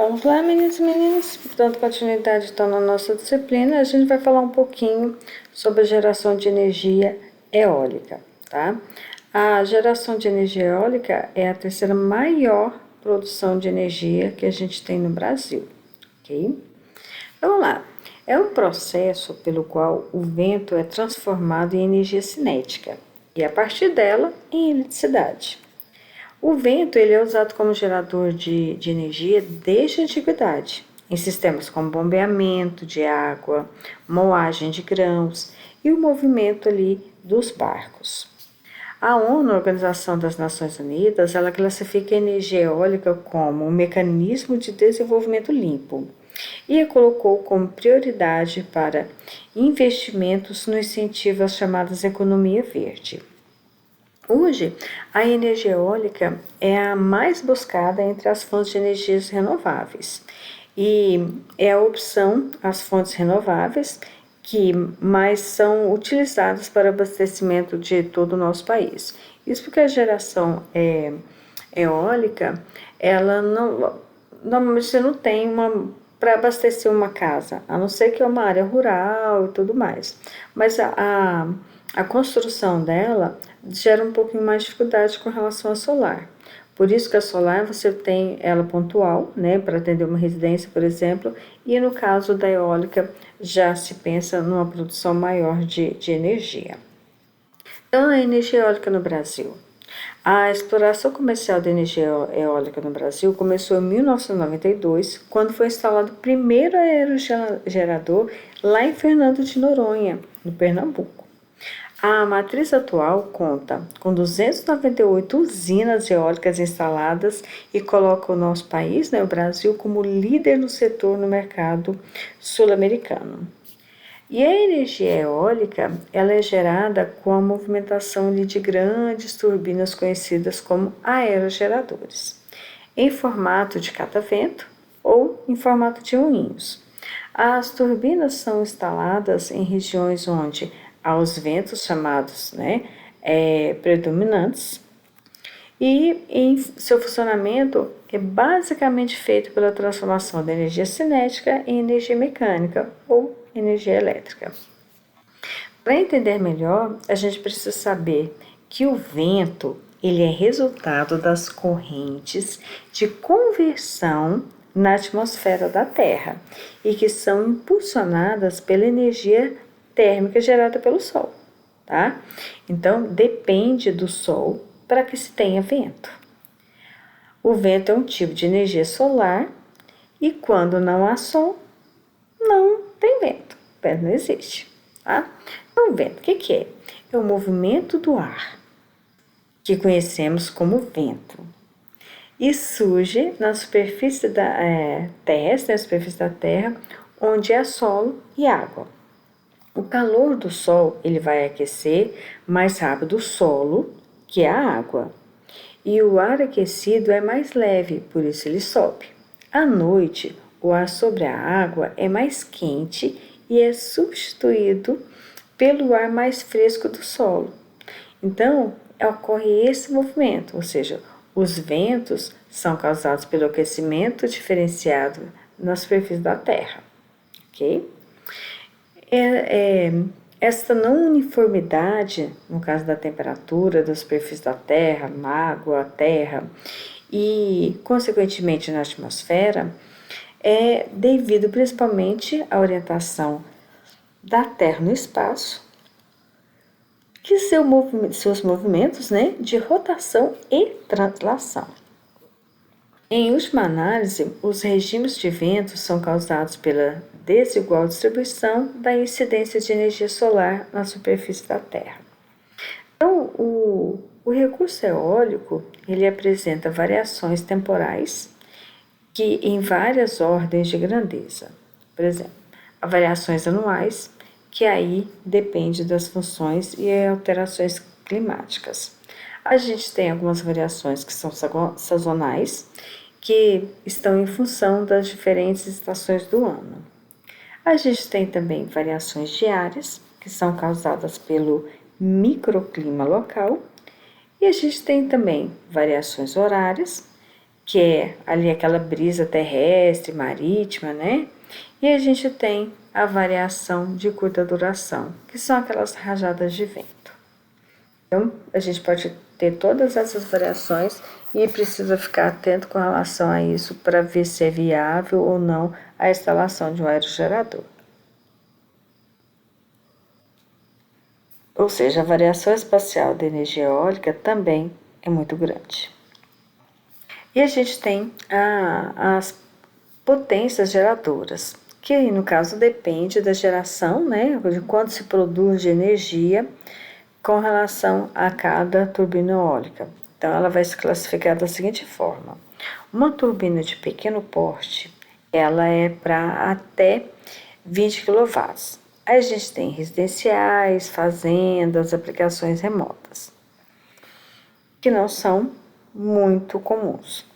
Vamos lá, meninos e meninas. Dando continuidade então na nossa disciplina, a gente vai falar um pouquinho sobre a geração de energia eólica, tá? A geração de energia eólica é a terceira maior produção de energia que a gente tem no Brasil, ok? Vamos lá. É um processo pelo qual o vento é transformado em energia cinética e, a partir dela, em eletricidade. O vento ele é usado como gerador de energia desde a antiguidade, em sistemas como bombeamento de água, moagem de grãos e o movimento ali dos barcos. A ONU, a Organização das Nações Unidas, ela classifica a energia eólica como um mecanismo de desenvolvimento limpo e a colocou como prioridade para investimentos no incentivo às chamadas economia verde. Hoje, a energia eólica é a mais buscada entre as fontes de energias renováveis e é a opção, as fontes renováveis, que mais são utilizadas para abastecimento de todo o nosso país. Isso porque a geração eólica, ela não, normalmente você não tem uma para abastecer uma casa, a não ser que é uma área rural e tudo mais. Mas a construção dela gera um pouquinho mais de dificuldade com relação à solar. Por isso que a solar você tem ela pontual, né, para atender uma residência, por exemplo, e no caso da eólica já se pensa numa produção maior de energia. Então, a energia eólica no Brasil. A exploração comercial de energia eólica no Brasil começou em 1992, quando foi instalado o primeiro aerogerador lá em Fernando de Noronha, no Pernambuco. A matriz atual conta com 298 usinas eólicas instaladas e coloca o nosso país, né, o Brasil, como líder no setor no mercado sul-americano. E a energia eólica ela é gerada com a movimentação de grandes turbinas conhecidas como aerogeradores, em formato de catavento ou em formato de moinhos. As turbinas são instaladas em regiões onde há os ventos chamados predominantes e em seu funcionamento é basicamente feito pela transformação da energia cinética em energia mecânica ou energia elétrica. Para entender melhor, a gente precisa saber que o vento ele é resultado das correntes de conversão na atmosfera da Terra e que são impulsionadas pela energia térmica gerada pelo Sol, tá? Então, depende do Sol para que se tenha vento. O vento é um tipo de energia solar e quando não há Sol, não tem vento. O vento não existe, tá? Então, o vento, o que é? É o movimento do ar, que conhecemos como vento, e surge na superfície terrestre, na superfície da Terra, onde há solo e água. O calor do Sol ele vai aquecer mais rápido o solo que a água, e o ar aquecido é mais leve, por isso ele sobe. À noite, o ar sobre a água é mais quente e é substituído pelo ar mais fresco do solo. Então, ocorre esse movimento, ou seja, os ventos são causados pelo aquecimento diferenciado na superfície da Terra, ok? Esta não uniformidade, no caso da temperatura da superfície da Terra, na água, terra e, consequentemente, na atmosfera, é devido principalmente à orientação da Terra no espaço, que seus movimentos de rotação e translação. Em última análise, os regimes de vento são causados pela desigual distribuição da incidência de energia solar na superfície da Terra. Então, o recurso eólico ele apresenta variações temporais que em várias ordens de grandeza. Por exemplo, há variações anuais, que aí depende das funções e alterações climáticas. A gente tem algumas variações que são sazonais, que estão em função das diferentes estações do ano. A gente tem também variações diárias, que são causadas pelo microclima local, e a gente tem também variações horárias, que é ali aquela brisa terrestre, marítima, né? E a gente tem a variação de curta duração, que são aquelas rajadas de vento. Então, a gente pode ter todas essas variações e precisa ficar atento com relação a isso para ver se é viável ou não a instalação de um aerogerador. Ou seja, a variação espacial da energia eólica também é muito grande. E a gente tem as potências geradoras, que no caso depende da geração, né, de quanto se produz de energia com relação a cada turbina eólica. Então, ela vai se classificar da seguinte forma: uma turbina de pequeno porte, ela é para até 20 kW. Aí a gente tem residenciais, fazendas, aplicações remotas, que não são muito comuns.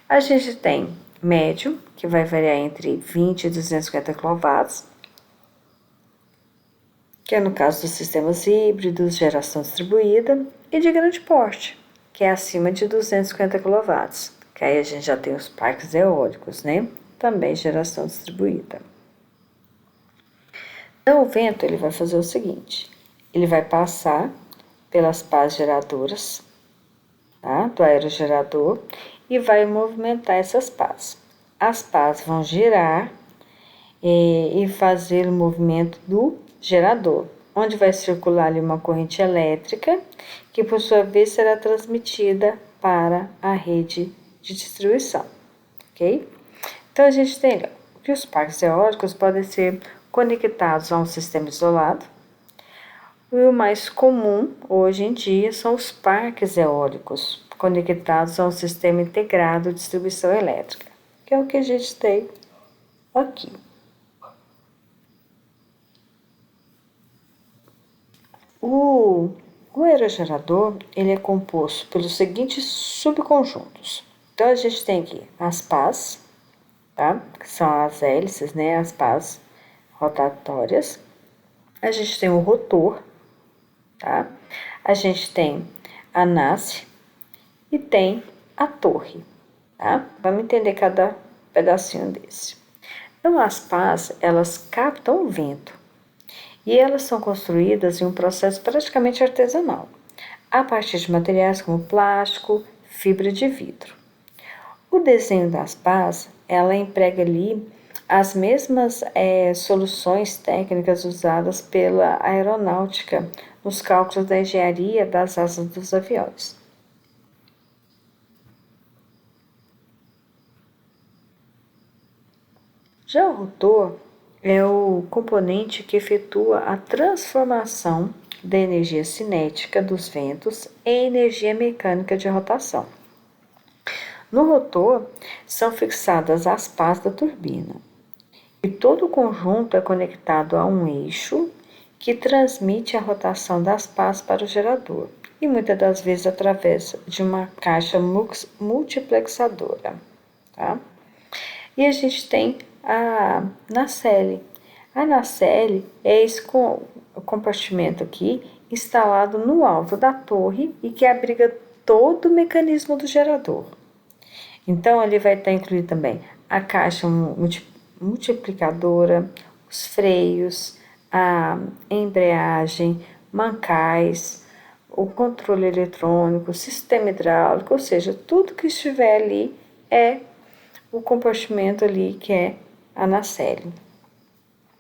A gente tem médio, que vai variar entre 20 e 250 kW, que é no caso dos sistemas híbridos, geração distribuída, e de grande porte, que é acima de 250 kW, que aí a gente já tem os parques eólicos, né? Também geração distribuída. Então, o vento ele vai fazer o seguinte: ele vai passar pelas pás geradoras, tá, do aerogerador, e vai movimentar essas pás. As pás vão girar e fazer o movimento do gerador, onde vai circular ali uma corrente elétrica, que por sua vez será transmitida para a rede de distribuição, ok? Então a gente tem que os parques eólicos podem ser conectados a um sistema isolado, e o mais comum hoje em dia são os parques eólicos conectados a um sistema integrado de distribuição elétrica, que é o que a gente tem aqui. O aerogerador ele é composto pelos seguintes subconjuntos. Então a gente tem aqui as pás, tá? Que são as hélices, né? As pás rotatórias. A gente tem o rotor, tá? A gente tem a nasse e tem a torre, tá? Vamos entender cada pedacinho desse. Então as pás, elas captam o vento e elas são construídas em um processo praticamente artesanal, a partir de materiais como plástico, fibra de vidro. O desenho das pás, ela emprega ali as mesmas soluções técnicas usadas pela aeronáutica nos cálculos da engenharia das asas dos aviões. Já o rotor é o componente que efetua a transformação da energia cinética dos ventos em energia mecânica de rotação. No rotor, são fixadas as pás da turbina e todo o conjunto é conectado a um eixo que transmite a rotação das pás para o gerador e muitas das vezes através de uma caixa multiplexadora, tá? E a gente tem a nacelle. A nacelle é esse compartimento aqui instalado no alto da torre e que abriga todo o mecanismo do gerador. Então, ali vai estar incluído também a caixa multiplicadora, os freios, a embreagem, mancais, o controle eletrônico, o sistema hidráulico, ou seja, tudo que estiver ali é o compartimento ali que é a nacelle.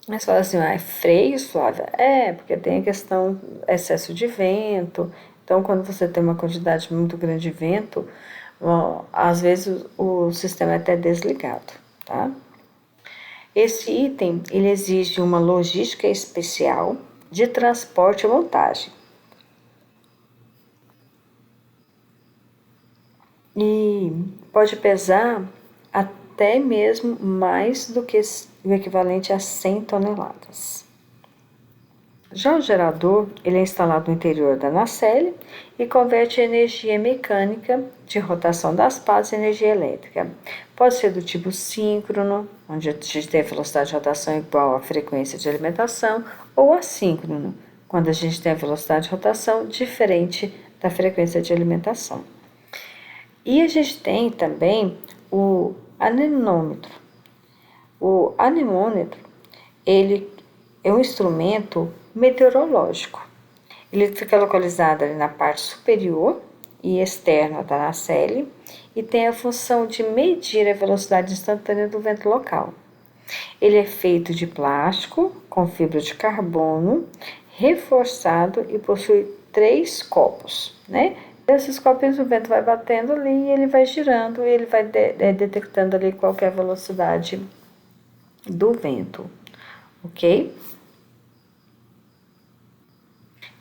Mas fala assim, freios, Flávia? Porque tem a questão do excesso de vento. Então, quando você tem uma quantidade muito grande de vento, às vezes o sistema é até desligado, tá? Esse item, ele exige uma logística especial de transporte e montagem. E pode pesar até mesmo mais do que o equivalente a 100 toneladas. Já o gerador, ele é instalado no interior da nacelle e converte a energia mecânica de rotação das pás em energia elétrica. Pode ser do tipo síncrono, onde a gente tem a velocidade de rotação igual à frequência de alimentação, ou assíncrono, quando a gente tem a velocidade de rotação diferente da frequência de alimentação. E a gente tem também o anemômetro. O anemômetro, ele é um instrumento meteorológico. Ele fica localizado ali na parte superior e externa da nacelle e tem a função de medir a velocidade instantânea do vento local. Ele é feito de plástico com fibra de carbono, reforçado e possui 3 copos, né? Esses copinhos o vento vai batendo ali e ele vai girando e ele vai detectando ali qual que é a velocidade do vento, ok?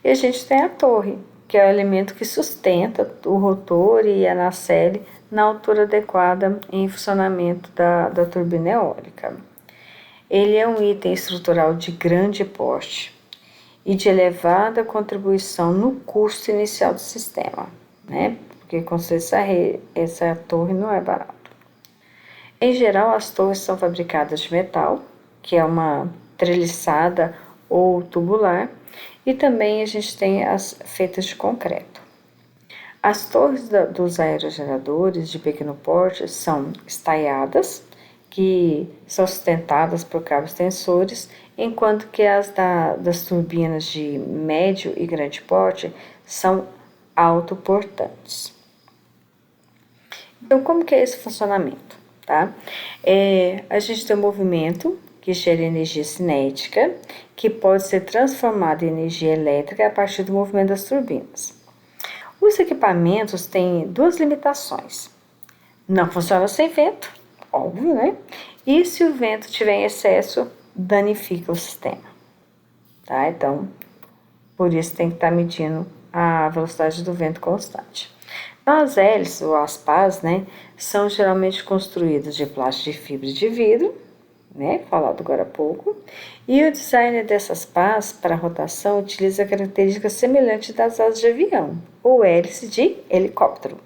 E a gente tem a torre, que é o elemento que sustenta o rotor e a nacelle na altura adequada em funcionamento da turbina eólica. Ele é um item estrutural de grande porte e de elevada contribuição no custo inicial do sistema, né? Porque construir essa torre não é barato. Em geral, as torres são fabricadas de metal, que é uma treliçada ou tubular, e também a gente tem as feitas de concreto. As torres dos aerogeradores de pequeno porte são estaiadas, que são sustentadas por cabos tensores, enquanto que as das turbinas de médio e grande porte são autoportantes. Então, como que é esse funcionamento? Tá? A gente tem um movimento que gera energia cinética, que pode ser transformada em energia elétrica a partir do movimento das turbinas. Os equipamentos têm 2 limitações. Não funciona sem vento, óbvio, né? E se o vento tiver em excesso, danifica o sistema. Tá? Então, por isso tem que estar medindo a velocidade do vento constante. Então, as hélices, ou as pás, né, são geralmente construídas de plástico de fibra de vidro, né, falado agora há pouco, e o design dessas pás para rotação utiliza características semelhantes das asas de avião, ou hélice de helicóptero,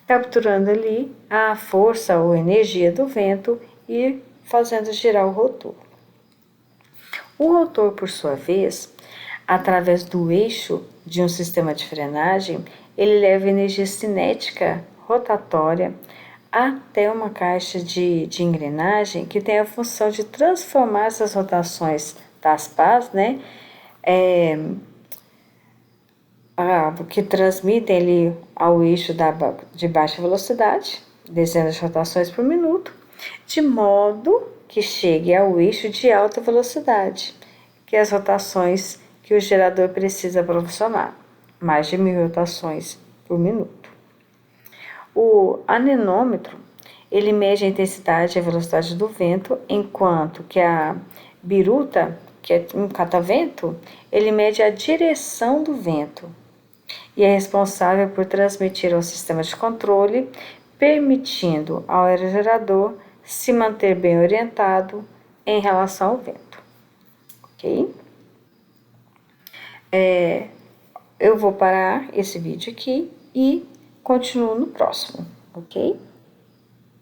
capturando ali a força ou energia do vento e fazendo girar o rotor. O rotor, por sua vez, através do eixo de um sistema de frenagem, ele leva energia cinética rotatória até uma caixa de engrenagem que tem a função de transformar essas rotações das pás, né, que transmitem ali ao eixo de baixa velocidade, dezenas de rotações por minuto, de modo que chegue ao eixo de alta velocidade, que é as rotações que o gerador precisa para funcionar, mais de 1000 rotações por minuto. O anemômetro, ele mede a intensidade e a velocidade do vento, enquanto que a biruta, que é um catavento, ele mede a direção do vento e é responsável por transmitir ao sistema de controle, permitindo ao aerogerador se manter bem orientado em relação ao vento. Ok? Eu vou parar esse vídeo aqui e continuo no próximo, ok?